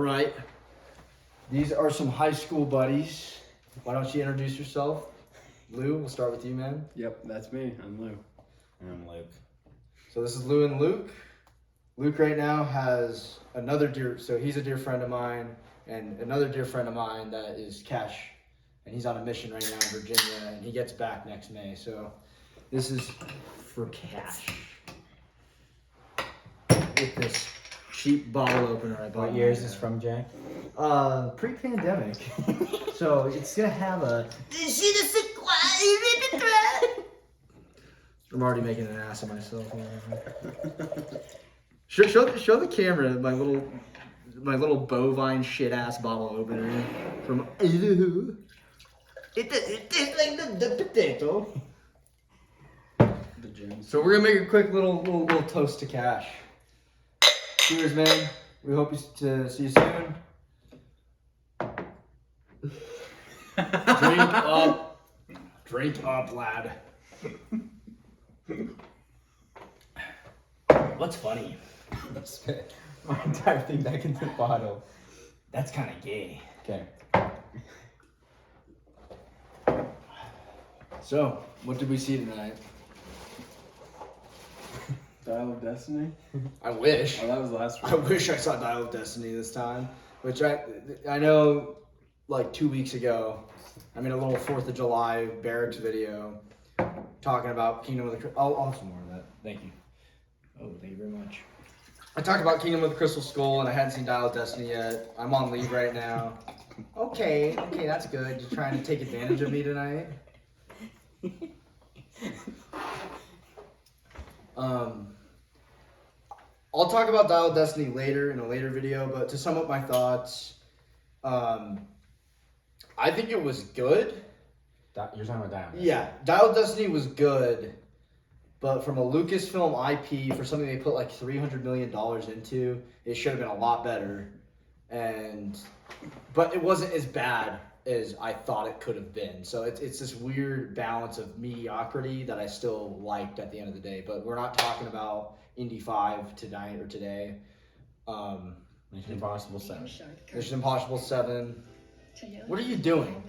Right. These are some high school buddies. Why don't you introduce yourself? Lou, we'll start with you, man. Yep, that's me. I'm Lou. And I'm Luke. So this is Lou and Luke. Luke right now has he's a dear friend of mine, and another dear friend of mine that is Cash. And he's on a mission right now in Virginia, and he gets back next May. So this is for Cash. With this cheap bottle opener I bought. What year is this from, Jack? Pre-pandemic. So it's gonna have a. I'm already making an ass of myself. Show the camera my little bovine shit ass bottle opener from. It tastes like the potato. The gym. So we're gonna make a quick little toast to Cash. Cheers, man. We hope to see you soon. Drink up, lad. What's funny? Spit my entire thing back into the bottle. That's kind of gay. Okay. So, what did we see tonight? Dial of Destiny? I wish. Oh, that was last week. I wish I saw Dial of Destiny this time. Which I know, like 2 weeks ago, I made a little 4th of July Barracks video talking about Kingdom of the... I'll have some more of that. Thank you. Oh, thank you very much. I talked about Kingdom of the Crystal Skull, and I hadn't seen Dial of Destiny yet. I'm on leave right now. Okay, that's good. You're trying to take advantage of me tonight? I'll talk about Dial of Destiny later in a later video, but to sum up my thoughts, I think it was good. You're talking about Dial. Yeah, Dial of Destiny was good, but from a Lucasfilm IP, for something they put like $300 million into, it should have been a lot better. But it wasn't as bad as I thought it could have been. So it's this weird balance of mediocrity that I still liked at the end of the day. But we're not talking about Indy 5 tonight or today. Mission Impossible 7. Mission Impossible 7. What are you doing?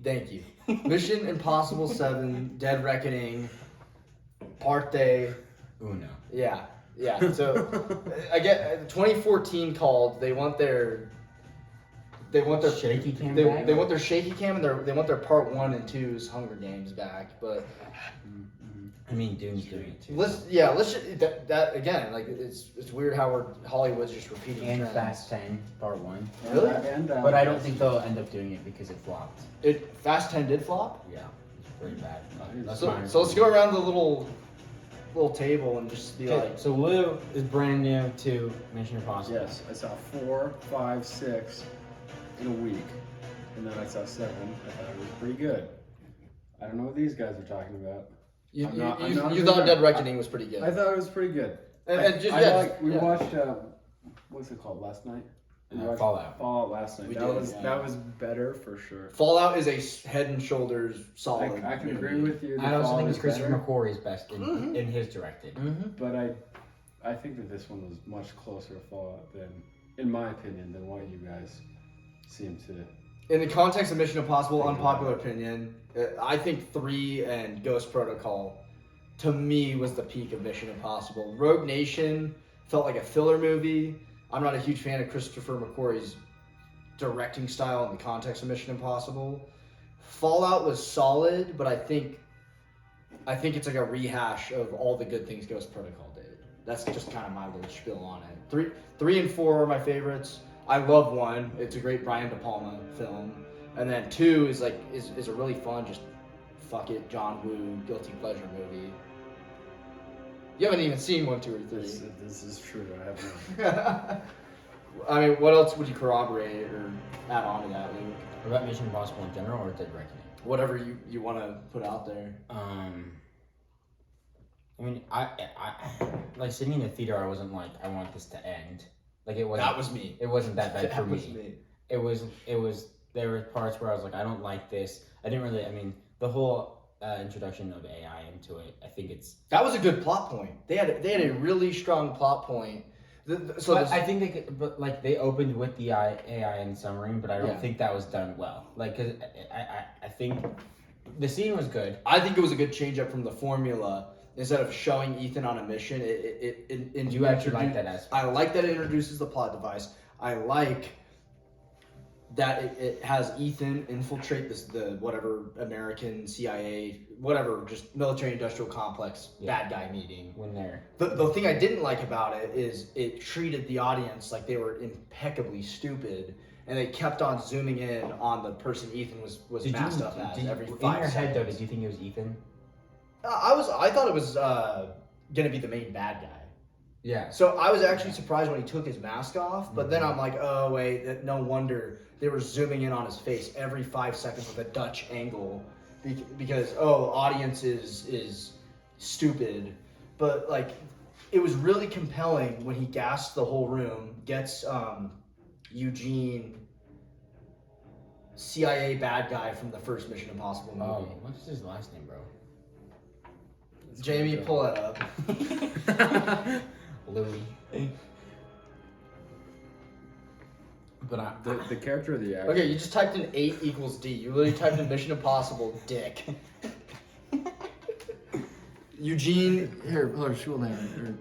Thank you. Mission Impossible 7, Dead Reckoning, Parte Uno. Yeah. So I get 2014 called. They want their shaky cam They back? want their shaky cam and they want their part 1 and 2's Hunger Games back. But I mean, Dune's doing it too. let's that again. Like it's weird how Hollywood's just repeating And trends. Fast 10 Part 1. Really? But I don't think they'll end up doing it because it flopped. Fast 10 did flop. Yeah, it's pretty bad. That's So fine. let's go around the little table and just be Okay, like. so Lou is brand new to Mission Impossible. Yes, I saw 4, 5, 6 in a week. And then I saw 7. I thought it was pretty good. I don't know what these guys are talking about. You I'm not thought good. Dead Reckoning was pretty good. I thought it was pretty good. We watched, what's it called, last night? We watched Fallout. Fallout last night. We That did, was better for sure. Fallout is a head and shoulders solid. I can movie. agree with you. I also Fallout think it's is Christopher better, McQuarrie's best in his directed. but I think that this one was much closer to Fallout than, in my opinion, than what you guys seem to. In the context of Mission Impossible, unpopular opinion, I think 3 and Ghost Protocol, to me, was the peak of Mission Impossible. Rogue Nation felt like a filler movie. I'm not a huge fan of Christopher McQuarrie's directing style in the context of Mission Impossible. Fallout was solid, but I think it's like a rehash of all the good things Ghost Protocol did. That's just kind of my little spiel on it. 3 and 4 are my favorites. I love 1. It's a great Brian De Palma film. And then 2 is a really fun, just fuck it, John Woo, guilty pleasure movie. You haven't even seen 1, 2, or 3. This is true. I have not. I mean, what else would you corroborate or add on to that, Luke? What about Mission Impossible in general or Dead Reckoning? Whatever you want to put out there. I mean, I like sitting in the theater. I wasn't like, I want this to end. Like it wasn't. That was me. It wasn't that bad for That was me. me. It was. There were parts where I was like, I don't like this. I didn't really. I mean, the whole introduction of AI into it. I think it's That was a good plot point. They had a really strong plot point. So But I think they could, but like they opened with the AI in submarine, but I don't Yeah. think that was done well. Like, cause I think the scene was good. I think it was a good change up from the formula. Instead of showing Ethan on a mission, You actually like that aspect. I like that it introduces the plot device. I like that it has Ethan infiltrate the whatever American CIA, whatever, just military industrial complex bad guy meeting. When they're The thing I didn't like about it is it treated the audience like they were impeccably stupid, and they kept on zooming in on the person Ethan was masked up as every 5 in your seconds. head though, did you think it was Ethan? I thought it was gonna be the main bad guy. Yeah. So I was actually surprised when he took his mask off, but then I'm like, oh wait, no wonder they were zooming in on his face every 5 seconds with a Dutch angle, because audience is stupid, but like it was really compelling when he gassed the whole room, gets Eugene, CIA bad guy from the first Mission Impossible movie. Oh, what's his last name, bro? Jamie, pull that up. Louis. But The character of the actor. Okay, you just typed in 8 equals D. You literally typed in Mission Impossible, dick. Eugene, here, scroll down.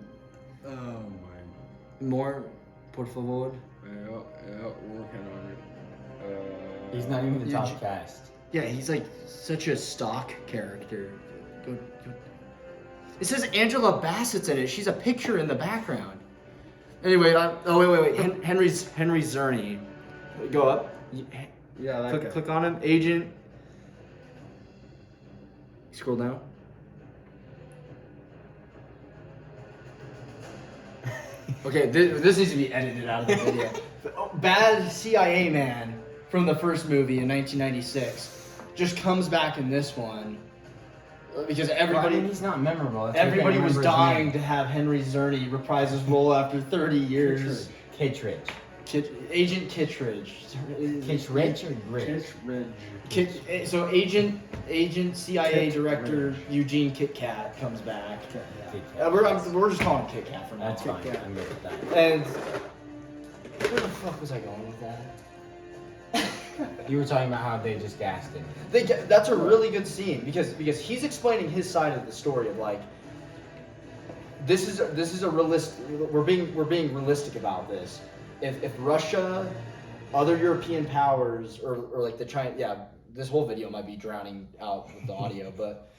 Oh my. More, por favor. Yeah, working on it. he's not even the top Eugene- cast. Yeah, he's like such a stock character. Go. It says Angela Bassett's in it. She's a picture in the background. Anyway, wait. Henry Zerny. Go up. Yeah, that guy. Click on him. Agent. Scroll down. Okay, this needs to be edited out of the video. Bad CIA man from the first movie in 1996 just comes back in this one because everybody. I mean, he's not memorable. That's Everybody what I was remember his dying name. to have Henry Zerny reprise his role after 30 years. Kittredge. Agent Kittredge. Kittredge or Rich? So Agent CIA Kit Director Ridge. Eugene Kit Kat comes back. Kit We're just calling him Kit Kat for now. That's fine. Kit Kat. I'm good with that. And where the fuck was I going with that? You were talking about how they just gassed him. That's a really good scene because he's explaining his side of the story of like this is a realistic. We're being realistic about this. If Russia, other European powers, or like the China, this whole video might be drowning out with the audio, but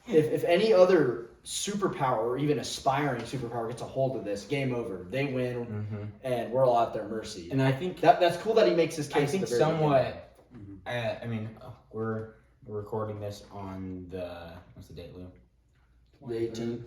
if any other superpower or even aspiring superpower gets a hold of this, game over. They win, and we're all at their mercy. And I think that's cool that he makes his case. I think at the very somewhat. I mean, we're recording this on what's the date, Lou? beginning. The 18th.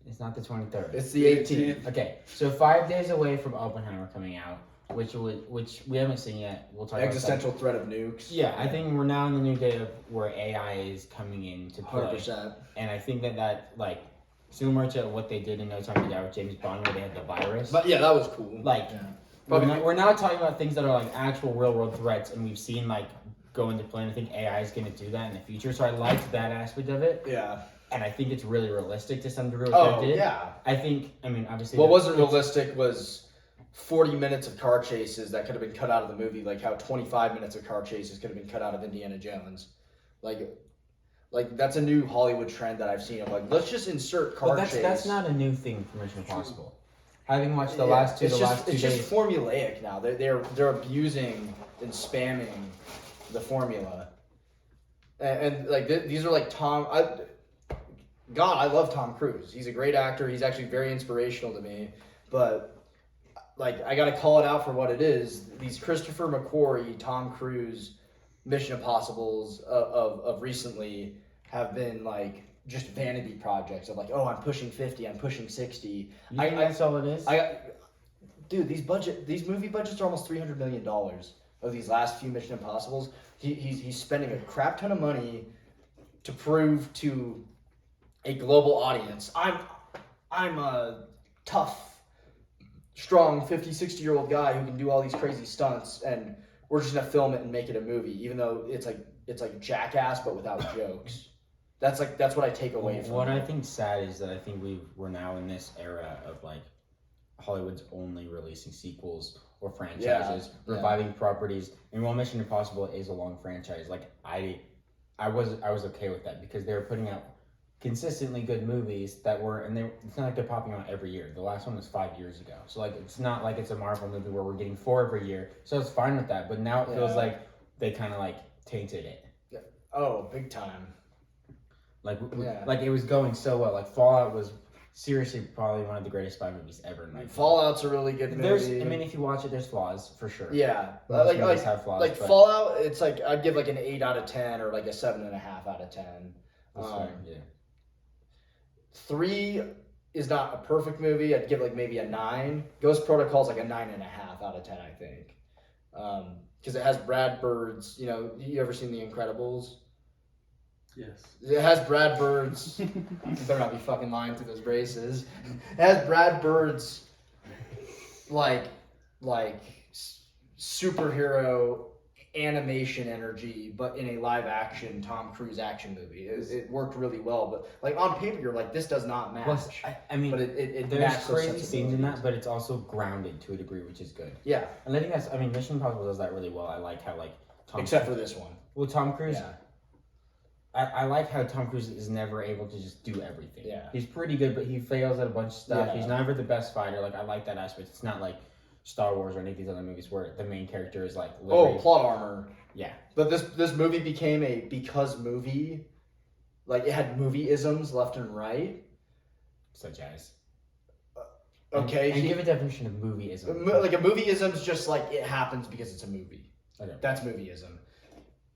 It's not the 23rd. It's the 18th. Okay, so 5 days away from Oppenheimer coming out, which we haven't seen yet. We'll talk Existential threat of nukes. Yeah, I think we're now in the new day of where AI is coming into play, 100%. and I think that like similar to what they did in No Time to Die with James Bond, where they had the virus. But yeah, that was cool. Like, we're now talking about things that are like actual real world threats, and we've seen like go into play. And I think AI is going to do that in the future. So I liked that aspect of it. Yeah. And I think it's really realistic to some degree what they did. Yeah. I think, I mean, obviously. What wasn't realistic was 40 minutes of car chases that could have been cut out of the movie, like how 25 minutes of car chases could have been cut out of Indiana Jones. Like that's a new Hollywood trend that I've seen of like, let's just insert car But chase. that's not a new thing for Mission Impossible. Having watched the last two it's days. just formulaic now. They're abusing and spamming the formula. And like these are like I love Tom Cruise. He's a great actor. He's actually very inspirational to me. But like I gotta call it out for what it is. These Christopher McQuarrie, Tom Cruise, Mission Impossibles of recently have been like just vanity projects of like, oh, I'm pushing 50, I'm pushing 60. You think that's all it is? Dude, these movie budgets are almost $300 million of these last few Mission Impossibles. He's spending a crap ton of money to prove to a global audience, I'm a tough, strong 50, 60-year-old guy who can do all these crazy stunts, and we're just gonna film it and make it a movie, even though it's like Jackass but without jokes. That's what I take away from What it. I think sad is that I think we're now in this era of like Hollywood's only releasing sequels or franchises, Yeah. reviving properties. And while Mission Impossible is a long franchise, like I was okay with that because they were putting out consistently good movies that were, and it's not like they're popping out every year. The last one was 5 years ago, so like it's not like it's a Marvel movie where we're getting 4 every year. So it's fine with that. But now it feels like they kind of like tainted it. Yeah. Oh, big time. Like like it was going so well. Like Fallout was seriously probably one of the greatest spy movies ever. In my opinion. Fallout's a really good movie. I mean, if you watch it, there's flaws for sure. Yeah, Most movies have flaws, like but- Fallout, it's like I'd give like an 8 out of 10 or like a 7.5 out of 10. That's fair, yeah. 3 is not a perfect movie. I'd give like maybe a 9. Ghost Protocol's like a 9.5 out of 10, I think, because it has Brad Bird's. You know, you ever seen The Incredibles? Yes. It has Brad Bird's. You better not be fucking lying through those braces. It has Brad Bird's like superhero animation energy, but in a live action Tom Cruise action movie. It worked really well, but like on paper, you're like, this does not match. Plus, I mean, but it there's matched those crazy scenes in that, sensibilities. but it's also grounded to a degree, which is good. Yeah, And I think that's, I mean, Mission Impossible does that really well. I like how like except for this one. Well, Tom Cruise. Yeah. I like how Tom Cruise is never able to just do everything. Yeah. He's pretty good, but he fails at a bunch of stuff. Yeah. He's never the best fighter. Like, I like that aspect. It's not like Star Wars or any of these other movies where the main character is like literally... Plot armor. Yeah. But this movie became a because movie. Like, it had movie-isms left and right. Such as... Okay. And give a definition of movie-ism. Like, a movie-ism's just like, it happens because it's a movie. Okay. That's movie-ism.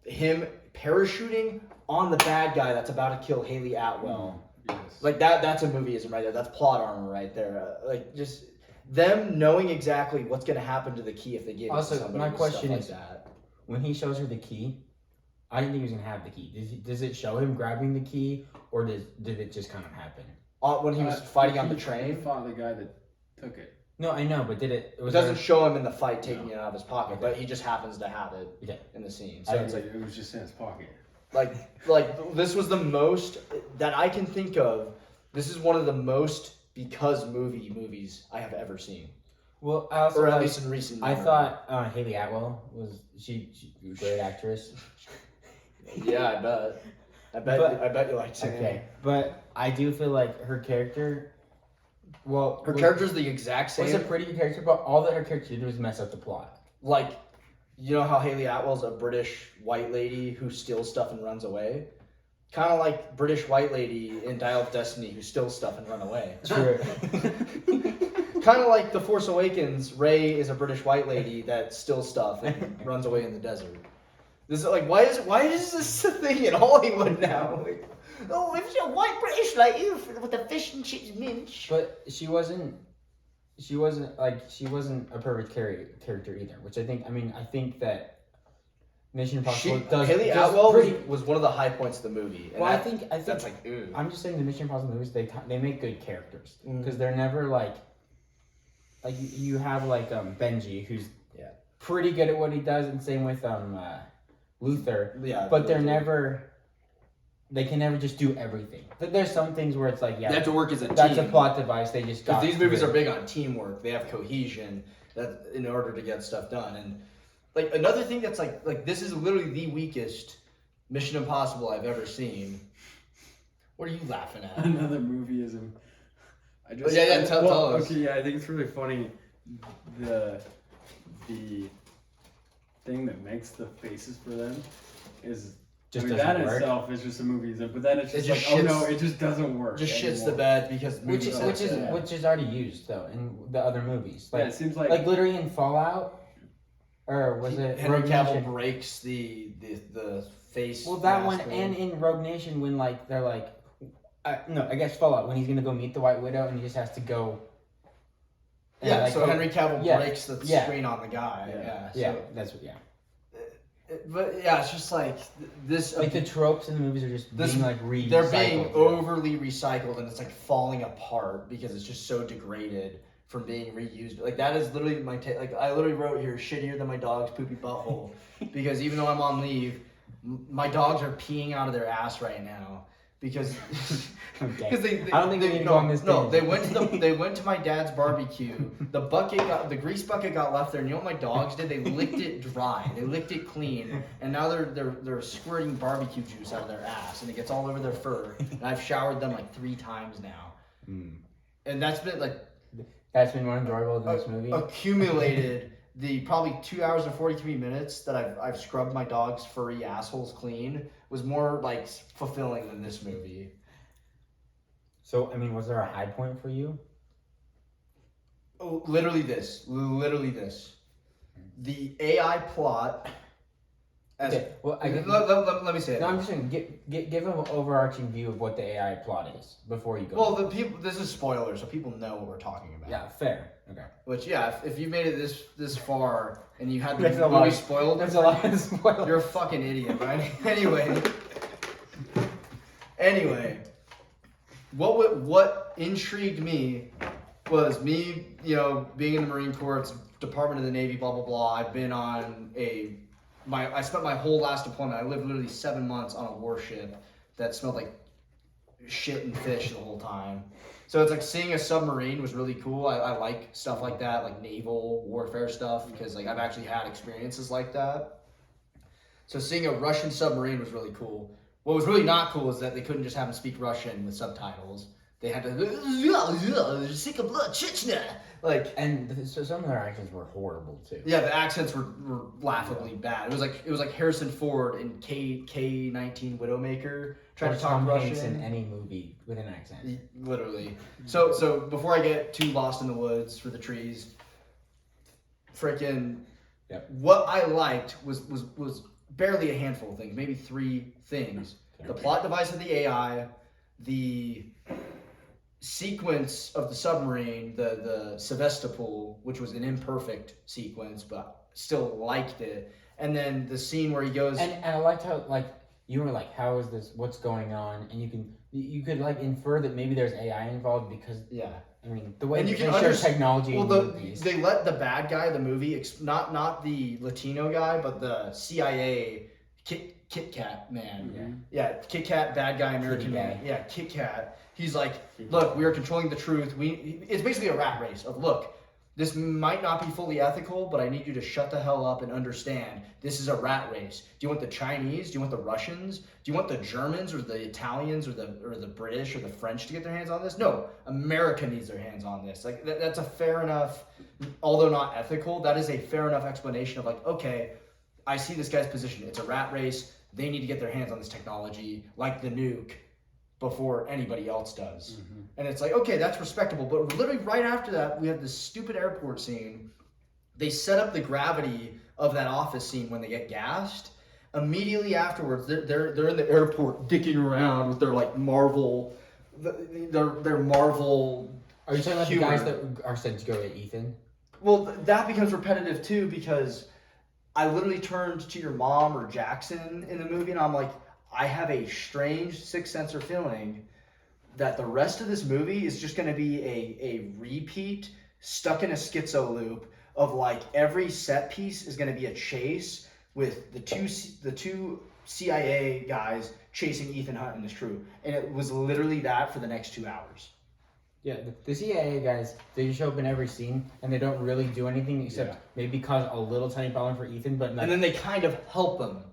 Him parachuting on the bad guy that's about to kill Haley Atwell. Yes. Like, that's a movieism right there. That's plot armor right there. Like, just them knowing exactly what's going to happen to the key if they give it Also, to somebody. my and question stuff is- like that. When he shows her the key, I didn't think he was going to have the key. Does it show him grabbing the key, or did it just kind of happen? When he was fighting on the He train, fought the guy that took it. No, I know, but did it... it doesn't show him in the fight taking it out of his pocket, Okay. but he just happens to have it Okay. in the scene. I So didn't it's like, It was just in his pocket. like this was the most that I can think of. This is one of the most because movies I have ever seen, Well, I also or at like- least in recent. I memory. thought Haley Atwell was she a great actress. Yeah, I bet. But- I bet you liked it. Okay, but I do feel like her character. Well, Her character's the exact same. was a pretty good character, but all that her character did was mess up the plot. Like, you know how Haley Atwell's a British white lady who steals stuff and runs away? Kind of like British white lady in Dial of Destiny who steals stuff and run away. True. Kind of like The Force Awakens, Rey is a British white lady that steals stuff and runs away in the desert. This is like, why is this a thing in Hollywood now? Like, oh, it's a white British lady with the fish and chips minch. But she wasn't a perfect character either. Which I think that Mission Impossible does. Haley does Atwell pretty. was one of the high points of the movie. And Well, I that- think that's like, ooh. I'm just saying the Mission Impossible movies they make good characters Mm. because they're never like you have like Benji who's pretty good at what he does, and same with Luther, Yeah, but they can never just do everything. There's some things where it's like they have to work as a team. that's a plot device they just got. Because these movies through. are big on teamwork. They have cohesion that in order to get stuff done. And like another thing that's like this is literally the weakest Mission Impossible I've ever seen. What are you laughing at? Another movieism. I just tell us. Okay, yeah, I think it's really funny. The thing that makes the faces for them is Just I mean, doesn't that work. itself is just a movieism, but then it's just, just like, oh shits- no, it just doesn't work. Just shits anymore. the bed because which movies is already used though in the other movies. Like Yeah, it seems like literally in Fallout, or was it Henry Rogue Cavill Nation? breaks the face. Well, that mask one, thing. and in Rogue Nation when like they're like, no, I guess Fallout when he's gonna go meet the White Widow and he just has to go. and, yeah, like, so go- Henry Cavill yeah, breaks the yeah. screen on the guy. Yeah. Yeah, so, that's what. Yeah. But yeah, it's just like this. Like the tropes in the movies are just This- being like recycled. They're being overly recycled and it's like falling apart because it's just so degraded from being reused. Like that is literally my like I literally wrote here shittier than my dog's poopy butthole because even though I'm on leave, my dogs are peeing out of their ass right now because Okay. they I don't think we need to go on this no tangent. they went to my dad's barbecue. The grease bucket got left there, and you know what my dogs did? They licked it dry. They licked it clean, and now they're squirting barbecue juice out of their ass, and it gets all over their fur. And I've showered them like 3 times now, and that's been like That's been more enjoyable than this movie. accumulated the probably 2 hours and 43 minutes that I've scrubbed my dog's furry assholes clean was more like fulfilling than this movie. So, I mean, was there a high point for you? Oh, literally this. The AI plot. Okay, well, Let me say it. No, I'm just saying, give an overarching view of what the AI plot is before you go. Well, the people. This is spoilers, so people know what we're talking about. Yeah, fair. Okay. Which, yeah, if you made it this far and you had the That's a lot. movie spoiled, There's a lot of spoilers. you're a fucking idiot, right? Anyway, what intrigued me was me, being in the Marine Corps, it's Department of the Navy, blah blah blah. I've been on I spent my whole last deployment. I lived literally 7 months on a warship that smelled like shit and fish the whole time. So it's like seeing a submarine was really cool. I like stuff like that, like naval warfare stuff, because like I've actually had experiences like that. So seeing a Russian submarine was really cool. What was really not cool is that they couldn't just have them speak Russian with subtitles. They had to And so some of their actions were horrible too. yeah, the accents were laughably bad. It was like Harrison Ford in K-19 Widowmaker trying to talk Tom Russian Hanks in any movie with an accent. Literally. So before I get too lost in the woods for the trees, freaking what I liked was barely a handful of things, maybe 3 things. The plot device of the AI, the sequence of the submarine, the Sevastopol, which was an imperfect sequence, but still liked it. And then the scene where he goes And I liked how you were like, how is this? What's going on? And you could like infer that maybe there's AI involved because I mean the way and they you can show technology in movies. They let the bad guy of the movie, not the Latino guy, but the CIA Kit Kat man. Yeah, Kit Kat bad guy American man. Yeah, Kit Kat. He's like, look, we are controlling the truth. It's basically a rat race of look. This might not be fully ethical, but I need you to shut the hell up and understand this is a rat race. Do you want the Chinese? Do you want the Russians? Do you want the Germans or the Italians or the British or the French to get their hands on this? No, America needs their hands on this. Like that's a fair enough, although not ethical, that is a fair enough explanation of like, okay, I see this guy's position. It's a rat race. They need to get their hands on this technology, like the nuke, before anybody else does. And it's like, okay, that's respectable. But literally right after that, we have this stupid airport scene. They set up the gravity of that office scene when they get gassed. Immediately afterwards, they're in the airport dicking around with their like Marvel, their Marvel. Are you talking about humor. the guys that are said to go to Ethan? Well, that becomes repetitive too, because I literally turned to your mom or Jackson in the movie and I'm like, I have a strange sixth sense or feeling that the rest of this movie is just going to be a repeat stuck in a schizo loop of like every set piece is going to be a chase with the two CIA guys chasing Ethan Hunt and his crew. And it was literally that for the next 2 hours. Yeah, the CIA guys, they just show up in every scene and they don't really do anything except maybe cause a little tiny problem for Ethan, but and then they kind of help him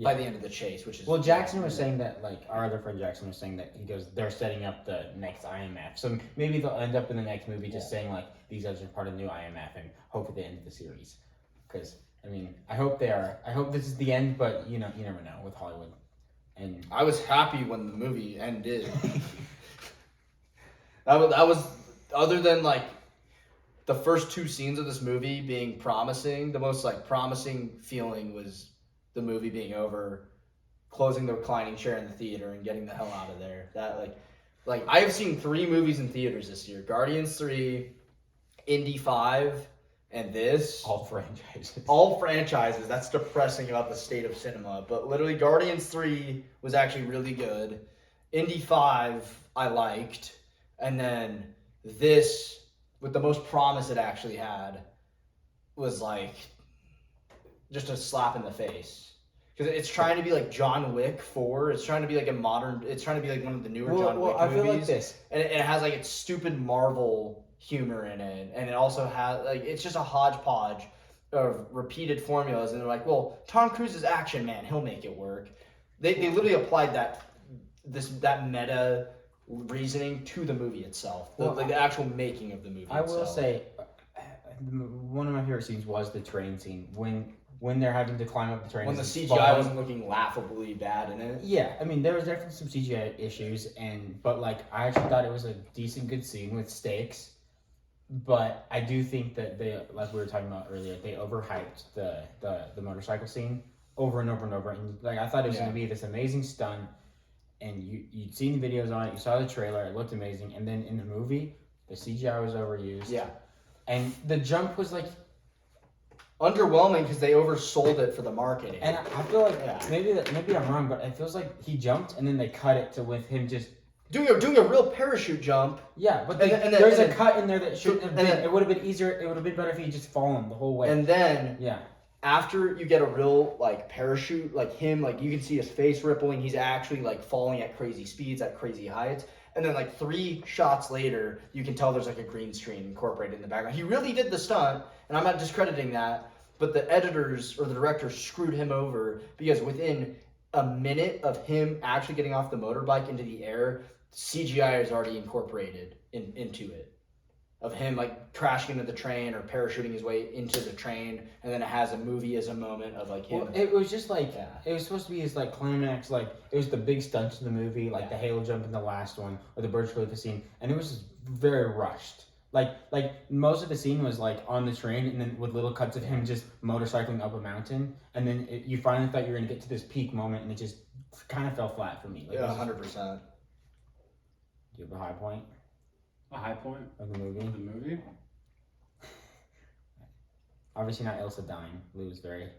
by the end of the chase, which is... Well, Jackson was saying that, like, our other friend Jackson was saying that he goes, they're setting up the next IMF. So maybe they'll end up in the next movie just saying, like, these guys are part of the new IMF and hope at the end of the series. Because, I mean, I hope they are. I hope this is the end, but, you never know with Hollywood. And I was happy when the movie ended. that was, other than, like, the first 2 scenes of this movie being promising, the most, like, promising feeling was the movie being over, closing the reclining chair in the theater and getting the hell out of there. That like I have seen 3 movies in theaters this year: Guardians 3, Indy 5, and this. all franchises. All franchises. That's depressing about the state of cinema. But literally, Guardians 3 was actually really good. Indy 5 I liked, and then this, with the most promise it actually had, was like just a slap in the face. Because it's trying to be like John Wick 4. It's trying to be like it's trying to be like one of the newer John Wick I movies. feel like this. And it has like its stupid Marvel humor in it. And it also has like, it's just a hodgepodge of repeated formulas. And they're like, well, Tom Cruise is action man. He'll make it work. They literally applied that meta reasoning to the movie itself. Like the actual making of the movie I itself. will say, one of my favorite scenes was the train scene when they're having to climb up the train. When the CGI wasn't looking laughably bad in it. Yeah, I mean there was definitely some CGI issues, but like I actually thought it was a decent, good scene with stakes. But I do think that they, like we were talking about earlier, they overhyped the motorcycle scene over and over and over. And like I thought it was going to be this amazing stunt, and you'd seen the videos on it, you saw the trailer, it looked amazing, and then in the movie, the CGI was overused. Yeah. And the jump was like underwhelming because they oversold it for the marketing. And I feel like maybe I'm wrong, but it feels like he jumped and then they cut it to with him just doing a real parachute jump. Yeah, but there's a cut in there that shouldn't have been. It would have been easier. It would have been better if he just fallen the whole way. And then yeah, after you get a real like parachute, like him, like you can see his face rippling. He's actually like falling at crazy speeds, at crazy heights. And then like 3 shots later, you can tell there's like a green screen incorporated in the background. He really did the stunt, and I'm not discrediting that, but the editors or the directors screwed him over because within a minute of him actually getting off the motorbike into the air, CGI is already incorporated into it. Of him like crashing into the train or parachuting his way into the train, and then it has a movie as a moment of like him. Well, it was just like it was supposed to be his like climax, like it was the big stunts in the movie, like the Halo jump in the last one or the Burj Khalifa scene, and it was just very rushed. Like most of the scene was like on the train, and then with little cuts of him just motorcycling up a mountain, and then you finally thought you were gonna get to this peak moment, and it just kind of fell flat for me. Like, yeah, 100%. Do you have a high point? A high point of the movie? The movie? Obviously not Elsa dying. Lou was very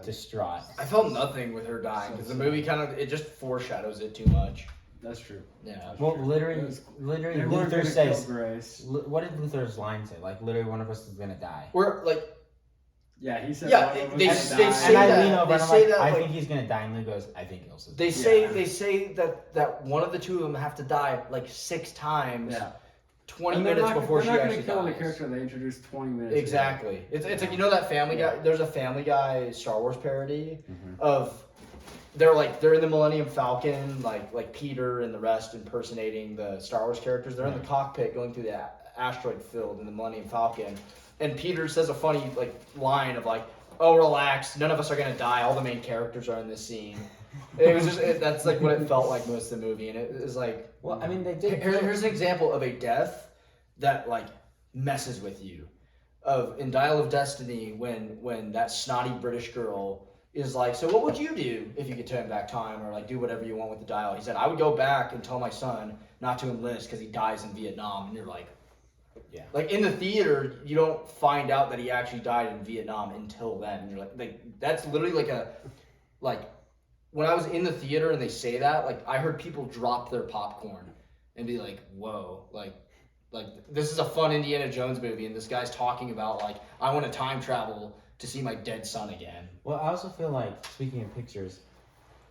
distraught. I felt nothing with her dying because the movie it just foreshadows it too much. That's true. Yeah. That's well, true. literally, Luther says. What did Luther's line say? Like, literally, one of us is gonna die. We're like. Yeah, he said. Yeah, they say and that. I lean over and I'm like, I like, think he's gonna die, and Lou goes, I think Elsa's. They say that one of the two of them have to die like 6 times. Yeah. 20 minutes before she actually dies. They're not going to kill the character they introduced 20 minutes Exactly. ago. It's like, you know that Family Guy? There's a Family Guy Star Wars parody of they're in the Millennium Falcon, like Peter and the rest impersonating the Star Wars characters. They're in the cockpit going through the asteroid field in the Millennium Falcon, and Peter says a funny like line of like, "Oh, relax, none of us are gonna die. All the main characters are in this scene." It was just that's like what it felt like most of the movie, and it was like, well, I mean, they did. Here's an example of a death that like messes with you. In Dial of Destiny, when that snotty British girl is like, so what would you do if you could turn back time or like do whatever you want with the dial? He said, I would go back and tell my son not to enlist because he dies in Vietnam. And you're like, yeah. Like in the theater, you don't find out that he actually died in Vietnam until then. And you're like that's literally like when I was in the theater and they say that, like I heard people drop their popcorn and be like, whoa, like this is a fun Indiana Jones movie, and this guy's talking about like I want to time travel to see my dead son again. Well, I also feel like, speaking of pictures,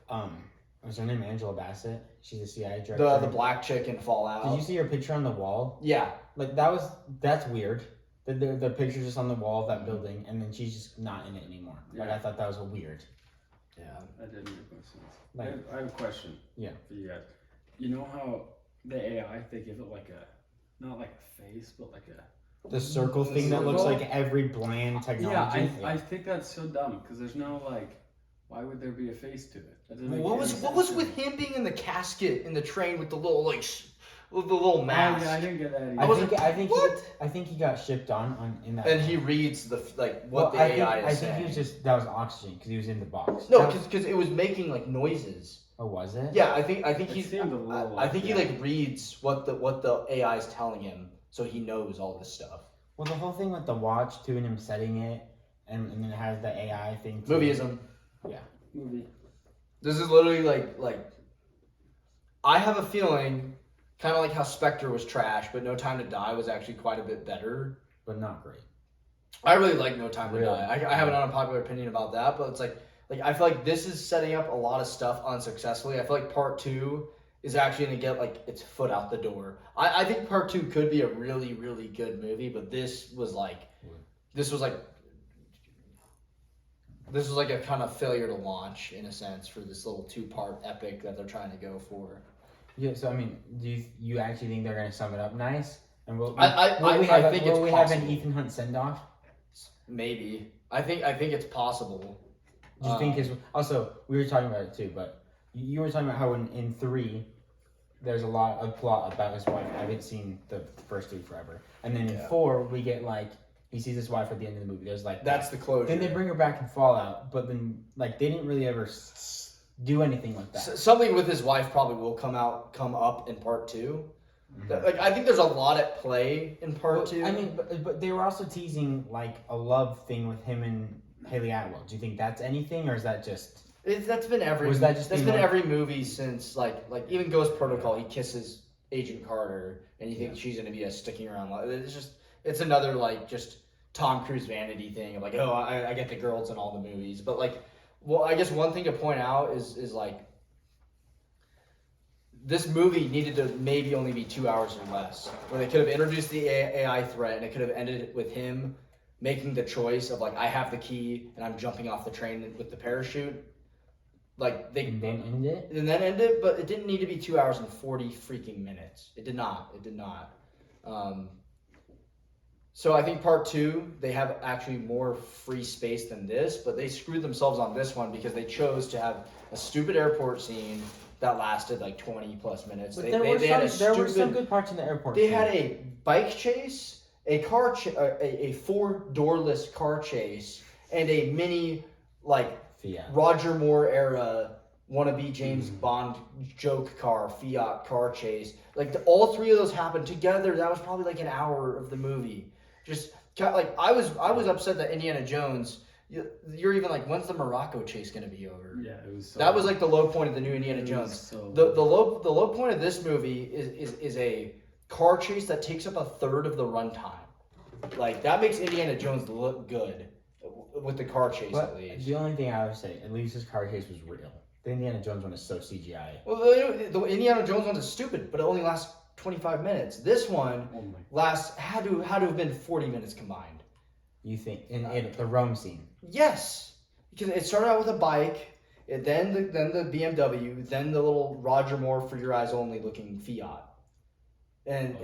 was her name Angela Bassett? She's a CIA director. The black chick in Fallout. Did you see her picture on the wall? Yeah. Like that's weird. The picture's just on the wall of that building, and then she's just not in it anymore. Yeah. Like I thought that was weird. Yeah, that didn't make much sense. Like, I have a question. Yeah. For you guys. You know how the AI, they give it like not like a face, but like the circle thing that looks like every bland technology. I think that's so dumb because there's no like, why would there be a face to it? What was with him being in the casket in the train with the little with the little mask? I didn't get that either. I think he got shipped on in that. And he reads the what the AI is saying. I think he was just that was oxygen because he was in the box. No, because it was making like noises. Oh, was it? Yeah, I think he's. I think he like reads what the AI is telling him, so he knows all this stuff. Well, the whole thing with the watch too, and him setting it, and then it has the AI thing. Too. Movieism. Yeah. Movie. This is literally like. I have a feeling, kind of like how Spectre was trash, but No Time to Die was actually quite a bit better. But not great. I really like No Time to Die. I have an unpopular opinion about that, but it's like Like I feel like this is setting up a lot of stuff unsuccessfully. I feel like part 2 is actually gonna get like its foot out the door. I think part 2 could be a really, really good movie, but this was like a kind of failure to launch in a sense for this little 2-part epic that they're trying to go for. Yeah, so I mean, do you actually think they're gonna sum it up nice? And will I think it's we have an possible. Ethan Hunt send off? Maybe. I think it's possible. Do you think is also we were talking about it too, but you were talking about how in 3 there's a lot of plot about his wife. I haven't seen the first 3 forever, and then in 4 we get like he sees his wife at the end of the movie. There's like that's the closure. Then they bring her back in Fallout, but then like they didn't really ever do anything like that. Something with his wife probably will come up in part 2. Mm-hmm. Like I think there's a lot at play in part 2. I mean, but they were also teasing like a love thing with him and Haley Atwell. Do you think that's anything, or is that just? That's been every. Was that just that's been every movie since like even Ghost Protocol. He kisses Agent Carter, and you think she's gonna be sticking around. It's another like just Tom Cruise vanity thing of like, oh, I get the girls in all the movies, but like, well, I guess one thing to point out is like this movie needed to maybe only be 2 hours or less, where they could have introduced the AI threat, and it could have ended with him making the choice of like, I have the key and I'm jumping off the train with the parachute. Like they And then end it. and then end it, but it didn't need to be 2 hours and 40 freaking minutes. It did not. So I think part 2 they have actually more free space than this, but they screwed themselves on this one because they chose to have a stupid airport scene that lasted like 20 plus minutes. But there were some good parts in the airport. They had a bike chase, a 4-doorless car chase, and a mini like Fiat. Roger Moore era wannabe James Bond joke car Fiat car chase. Like all 3 of those happened together. That was probably like an hour of the movie. Just like I was upset that Indiana Jones. You're even like, when's the Morocco chase gonna be over? Yeah, it was. That was like the low point of the new Indiana Jones. The low point of this movie is a car chase that takes up a third of the runtime. Like that makes Indiana Jones look good with the car chase at least. The only thing I would say, at least his car chase was real. The Indiana Jones one is so CGI. Well, the Indiana Jones one is stupid, but it only lasts 25 minutes. This one had to have been 40 minutes combined. You think in the Rome scene? Yes, because it started out with a bike, then the BMW, then the little Roger Moore for your eyes only looking Fiat, and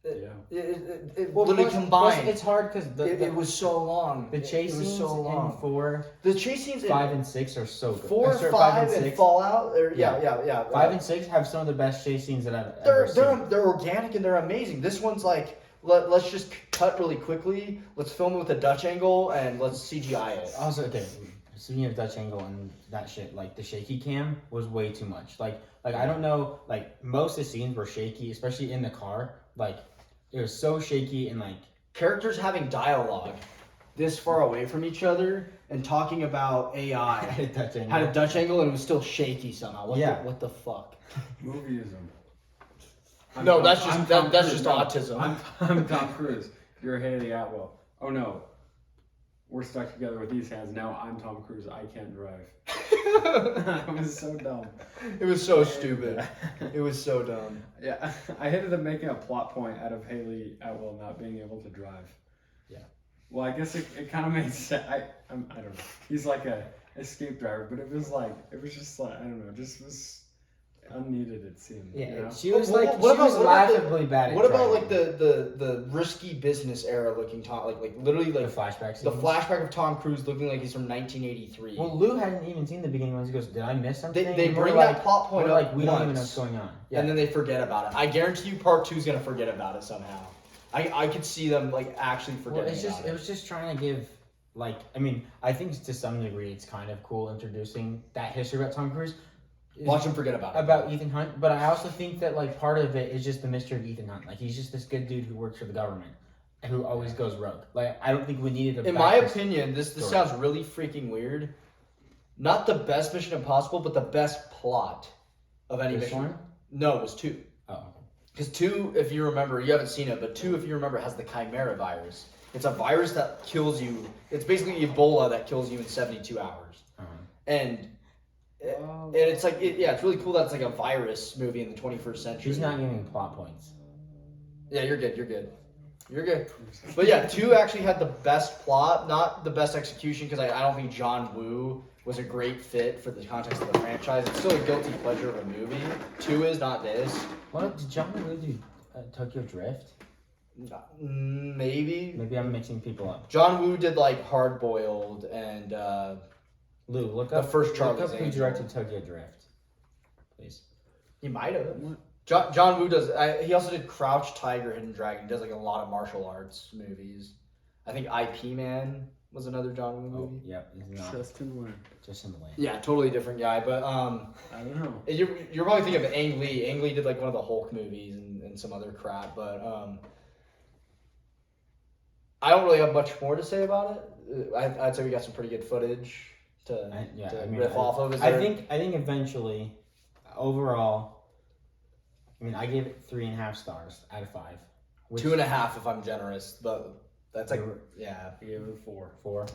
it literally combined. It's hard because it was so long. The chase scenes in 4, the chase scenes 5 and 6 are so good. 4, 5, and Fallout. Yeah. 5 and 6 have some of the best chase scenes that I've ever seen. They're organic and they're amazing. This one's like, let's just cut really quickly. Let's film it with a Dutch angle and let's CGI it. Also, okay, speaking of Dutch angle and that shit, like the shaky cam was way too much. Like I don't know, like most of the scenes were shaky, especially in the car. Like it was so shaky and like characters having dialogue this far away from each other and talking about AI had a Dutch angle and it was still shaky somehow. What the fuck? Movieism. No, that's just autism. I'm Tom Cruise. You're Haley Atwell. Oh no. We're stuck together with these hands. Now I'm Tom Cruise. I can't drive. It was so dumb. It was so stupid. It was so dumb. Yeah, I hated them making a plot point out of Haley Atwell not being able to drive. Yeah. Well, I guess it kind of made sense. I don't know. He's like a escape driver, but it was just like I don't know. Just was unneeded. It seemed. Yeah, you know? she was laughably bad. What about like the risky business era looking Tom, like literally like the flashback scenes? The flashback of Tom Cruise looking like he's from 1983. Well, Lou hadn't even seen the beginning ones. He goes, "Did I miss something?" They bring that plot point up like we once, don't even know what's going on. Yeah. And then they forget about it. I guarantee you, part 2 is gonna forget about it somehow. I could see them like actually forgetting. It was just trying to give. Like, I mean, I think to some degree it's kind of cool introducing that history about Tom Cruise. Watch him forget about it. About Ethan Hunt, but I also think that like part of it is just the mystery of Ethan Hunt. Like he's just this good dude who works for the government and who always goes rogue. Like I don't think we needed a. In my opinion, this sounds really freaking weird. Not the best Mission Impossible, but the best plot of any mission. One? No, it was 2. Oh. Because 2, if you remember, you haven't seen it, but 2, if you remember, has the Chimera virus. It's a virus that kills you. It's basically Ebola that kills you in 72 hours. And it's like, it's really cool that it's like a virus movie in the 21st century. He's not giving plot points. Yeah, you're good. But yeah, 2 actually had the best plot, not the best execution, because I don't think John Woo was a great fit for the context of the franchise. It's still a guilty pleasure of a movie. 2 is, not this. What did John Woo do? Tokyo Drift? Maybe. Maybe I'm mixing people up. John Woo did like Hard Boiled and Lou, look the up first Charlie's Look up who Angel. directed Tokyo Drift, please. He might have. John Woo does. He also did Crouch Tiger, Hidden Dragon. He does like a lot of martial arts movies. I think IP Man was another John Woo movie. Yep. Justin Lin. Yeah, totally different guy. But I don't know. you're probably thinking of Ang Lee. Ang Lee did like one of the Hulk movies and some other crap. But I don't really have much more to say about it. I'd say we got some pretty good footage to riff off of. I think eventually, overall, I mean, I gave it 3.5 stars out of 5. 2.5 if I'm generous, but that's like I gave it 4. 4.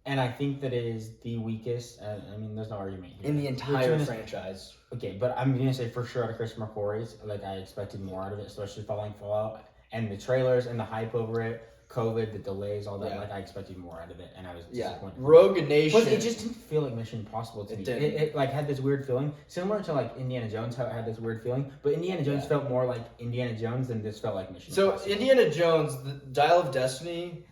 And I think that it is the weakest. I mean, there's no argument here. in the entire franchise. Okay, but I'm gonna say for sure out of Chris McQuarrie's, like I expected more out of it, especially following Fallout and the trailers and the hype over it. COVID, the delays, all that. Yeah. Like I expected more out of it, and I was disappointed. Rogue Nation. But it just didn't feel like Mission Impossible to me. It like had this weird feeling, similar to like Indiana Jones, how it had this weird feeling. But Indiana Jones felt more like Indiana Jones than this felt like Mission Impossible. So Indiana Jones, the Dial of Destiny,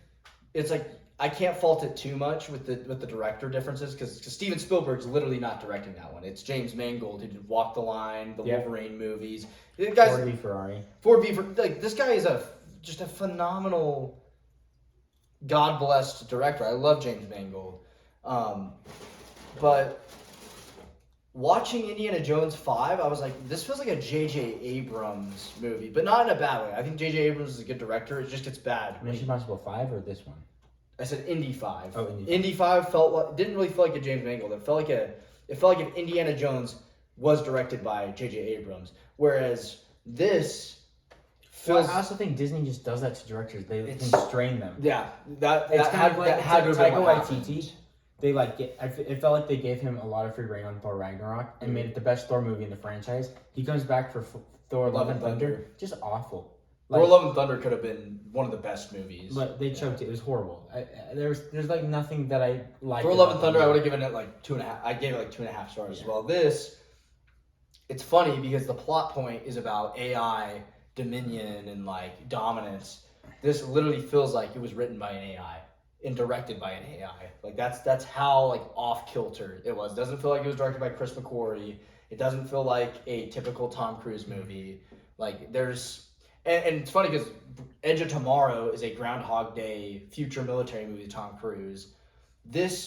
it's like I can't fault it too much with the director differences because Steven Spielberg's literally not directing that one. It's James Mangold who did Walk the Line, the Wolverine movies. The guy's Ford v Ferrari. Like this guy is just a phenomenal, God blessed director. I love James Mangold, but watching Indiana Jones 5, I was like, this feels like a J.J. Abrams movie, but not in a bad way. I think J.J. Abrams is a good director. It just gets bad. Mission Impossible 5 or this one? I said Indy 5. Oh, Indy 5. Indy 5 didn't really feel like a James Mangold. It felt like if Indiana Jones was directed by J.J. Abrams, whereas this feels. I also think Disney just does that to directors. They constrain them. Yeah, that It's had kind of like to have been Taika what happened. Waititi. They it felt like they gave him a lot of free reign on Thor Ragnarok and made it the best Thor movie in the franchise. He comes back for Thor Love and Thunder, just awful. Thor Love and Thunder could have been one of the best movies. But they choked it. It was horrible. There's like nothing that I liked. Thor Love and Thunder, I would have given it like 2.5. I gave it like 2.5 stars as well. This, it's funny because the plot point is about AI dominion and like dominance. This literally feels like it was written by an AI and directed by an AI. Like that's how like off kilter it was. It doesn't feel like it was directed by Chris McQuarrie. It doesn't feel like a typical Tom Cruise movie. Like there's. And it's funny because Edge of Tomorrow is a Groundhog Day future military movie with Tom Cruise. The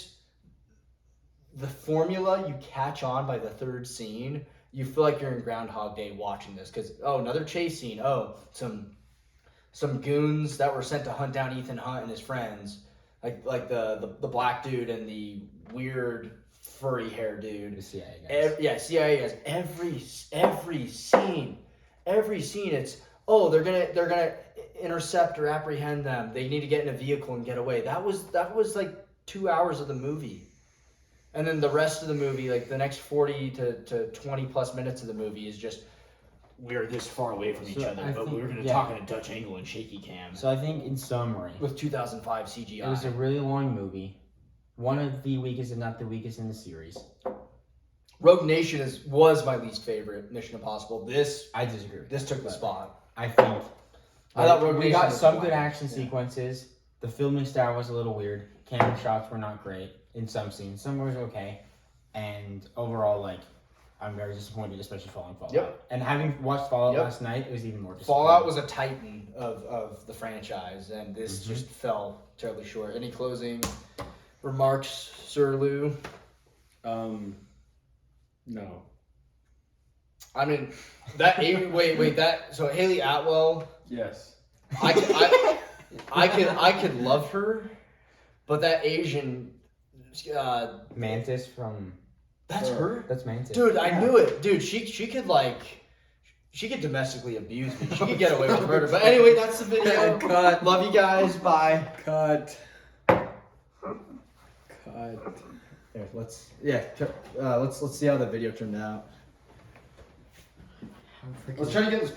formula you catch on by the third scene, you feel like you're in Groundhog Day watching this because another chase scene. Some goons that were sent to hunt down Ethan Hunt and his friends, like the black dude and the weird furry hair dude. The CIA guys. CIA guys. Every scene. It's. They're gonna intercept or apprehend them. They need to get in a vehicle and get away. That was like 2 hours of the movie, and then the rest of the movie, like the next 40 to 20 plus minutes of the movie, is just we're this far away from each other, but we're gonna talk in a Dutch angle and shaky cam. So I think in summary, With 2005 CGI, it was a really long movie. One of the weakest, if not the weakest, in the series. Rogue Nation was my least favorite Mission Impossible. I disagree. This took the spot. I think. I thought Rogue we Nation got was some fine. good action sequences. The filming style was a little weird. Camera shots were not great in some scenes. Some was okay. And overall, like, I'm very disappointed, especially following Fallout. Yep. And having watched Fallout last night, it was even more disappointing. Fallout was a titan of the franchise, and this just fell terribly short. Any closing remarks, Sir Lou? No. I mean, so Haley Atwell, Yes. I could love her, but that Asian, Mantis from... that's her? That's Mantis. Dude, I knew it. Dude, she could like, She could domestically abuse me. She could get away with murder. But anyway, that's the video. Cut. Love you guys. Bye. Cut. Here, let's see how the video turned out. Let's try to get this.